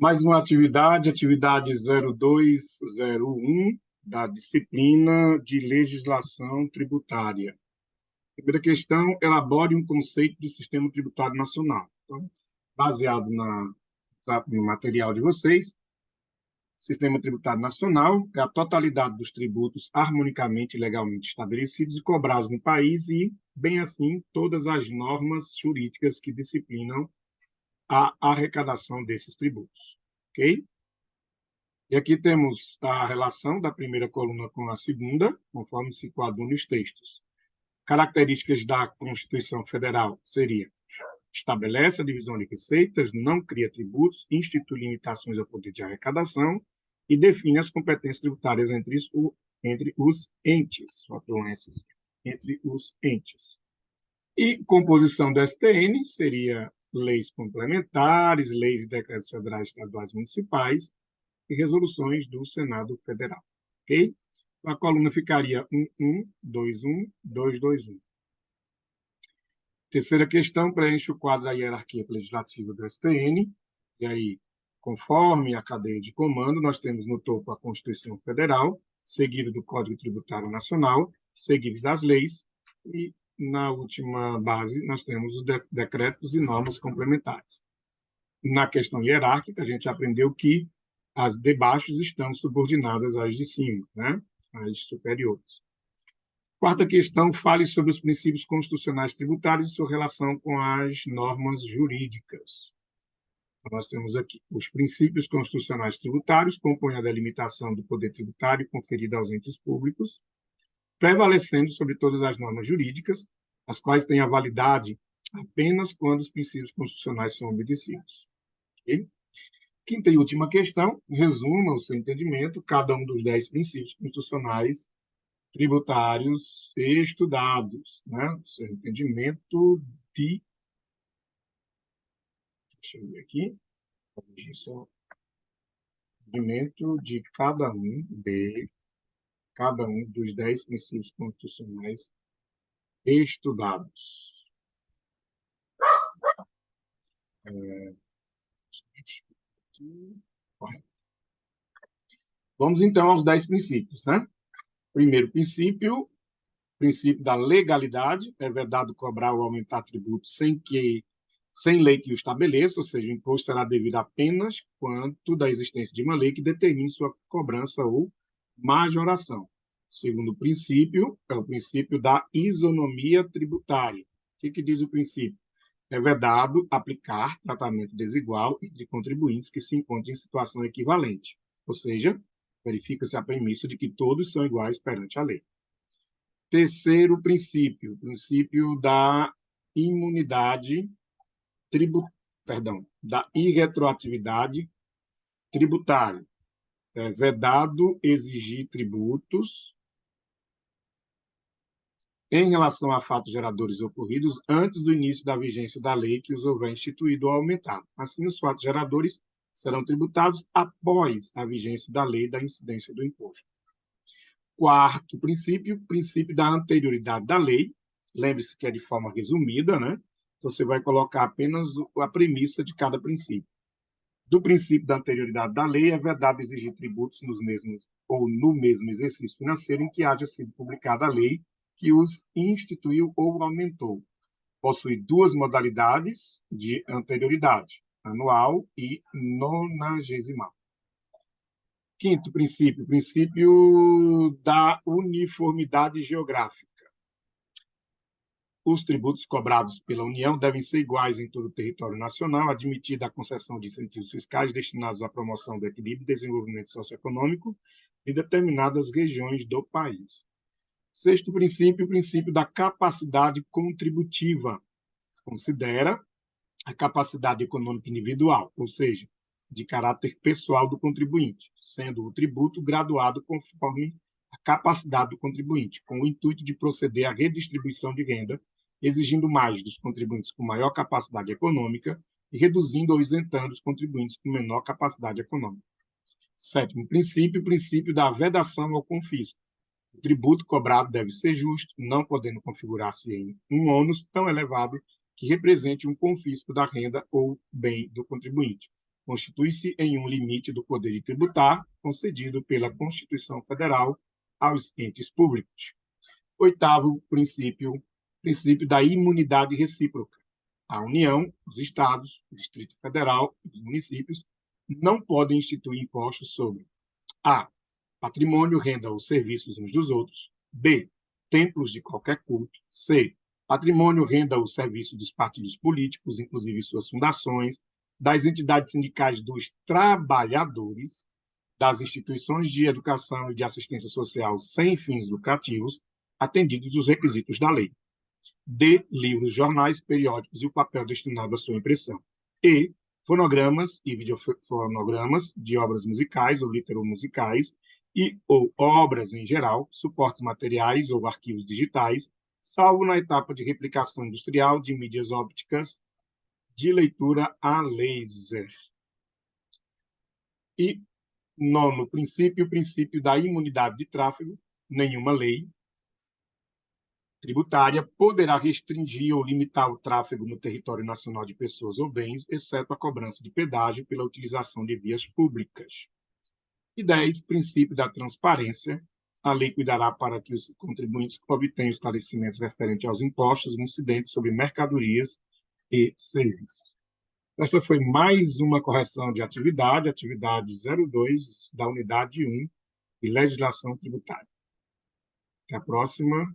Mais uma atividade, atividade 0201 da disciplina de legislação tributária. Primeira questão, elabore um conceito do sistema tributário nacional. Então, baseado no material de vocês, sistema tributário nacional é a totalidade dos tributos harmonicamente e legalmente estabelecidos e cobrados no país e, bem assim, todas as normas jurídicas que disciplinam a arrecadação desses tributos. Ok? E aqui temos a relação da primeira coluna com a segunda, conforme se quadram nos textos. Características da Constituição Federal seria: estabelece a divisão de receitas, não cria tributos, institui limitações ao poder de arrecadação e define as competências tributárias entre os entes. Entre os entes. E composição do STN seria leis complementares, leis e decretos federais, estaduais e municipais, e resoluções do Senado Federal. Ok? A coluna ficaria 1121-221. Terceira questão, preenche o quadro da hierarquia legislativa do STN. E aí, conforme a cadeia de comando, nós temos no topo a Constituição Federal, seguido do Código Tributário Nacional, seguido das leis, e na última base nós temos os decretos e normas complementares. Na questão hierárquica, a gente aprendeu que as de baixo estão subordinadas às de cima, né? Às superiores. Quarta questão, fale sobre os princípios constitucionais tributários e sua relação com as normas jurídicas. Nós temos aqui os princípios constitucionais tributários, compõem a delimitação do poder tributário conferido aos entes públicos, prevalecendo sobre todas as normas jurídicas, as quais têm a validade apenas quando os princípios constitucionais são obedecidos. Okay? Quinta e última questão, resuma o seu entendimento, cada um dos 10 princípios constitucionais tributários estudados, né? O seu entendimento de... Deixa eu ver aqui. O entendimento de cada um dos 10 princípios constitucionais estudados. Vamos, então, aos 10 princípios, né? Primeiro princípio da legalidade, é vedado cobrar ou aumentar tributos sem lei que o estabeleça, ou seja, o imposto será devido apenas quanto da existência de uma lei que determine sua cobrança ou majoração. O segundo princípio é o princípio da isonomia tributária. O que diz o princípio? É vedado aplicar tratamento desigual entre contribuintes que se encontram em situação equivalente, ou seja, verifica-se a premissa de que todos são iguais perante a lei. Terceiro princípio, princípio da imunidade da irretroatividade tributária. É vedado exigir tributos em relação a fatos geradores ocorridos antes do início da vigência da lei que os houver instituído ou aumentado. Assim, os fatos geradores serão tributados após a vigência da lei da incidência do imposto. Quarto princípio da anterioridade da lei. Lembre-se que é de forma resumida, né? Então, você vai colocar apenas a premissa de cada princípio. Do princípio da anterioridade da lei, é vedado exigir tributos nos mesmos ou no mesmo exercício financeiro em que haja sido publicada a lei que os instituiu ou aumentou. Possui duas modalidades de anterioridade, anual e nonagesimal. Quinto princípio da uniformidade geográfica. Os tributos cobrados pela União devem ser iguais em todo o território nacional, admitida a concessão de incentivos fiscais destinados à promoção do equilíbrio e desenvolvimento socioeconômico de determinadas regiões do país. Sexto princípio, o princípio da capacidade contributiva. Considera a capacidade econômica individual, ou seja, de caráter pessoal do contribuinte, sendo o tributo graduado conforme a capacidade do contribuinte, com o intuito de proceder à redistribuição de renda, exigindo mais dos contribuintes com maior capacidade econômica e reduzindo ou isentando os contribuintes com menor capacidade econômica. Sétimo princípio, o princípio da vedação ao confisco. O tributo cobrado deve ser justo, não podendo configurar-se em um ônus tão elevado que represente um confisco da renda ou bem do contribuinte, constitui-se em um limite do poder de tributar concedido pela Constituição Federal aos entes públicos. Oitavo princípio, princípio da imunidade recíproca. A União, os Estados, o Distrito Federal e os municípios não podem instituir impostos sobre a. patrimônio, renda ou serviços uns dos outros, b. templos de qualquer culto, c. patrimônio, renda ou serviço dos partidos políticos, inclusive suas fundações, das entidades sindicais dos trabalhadores, das instituições de educação e de assistência social sem fins lucrativos, atendidos os requisitos da lei. D. livros, jornais, periódicos e o papel destinado à sua impressão. E. fonogramas e videofonogramas de obras musicais ou literomusicais e ou obras em geral, suportes materiais ou arquivos digitais, salvo na etapa de replicação industrial de mídias ópticas de leitura a laser. E nono princípio, o princípio da imunidade de tráfego. Nenhuma lei tributária poderá restringir ou limitar o tráfego no território nacional de pessoas ou bens, exceto a cobrança de pedágio pela utilização de vias públicas. E 10, princípio da transparência. A lei cuidará para que os contribuintes obtenham esclarecimentos referentes aos impostos incidentes sobre mercadorias e serviços. Esta foi mais uma correção de atividade 02 da unidade 1 de legislação tributária. Até a próxima.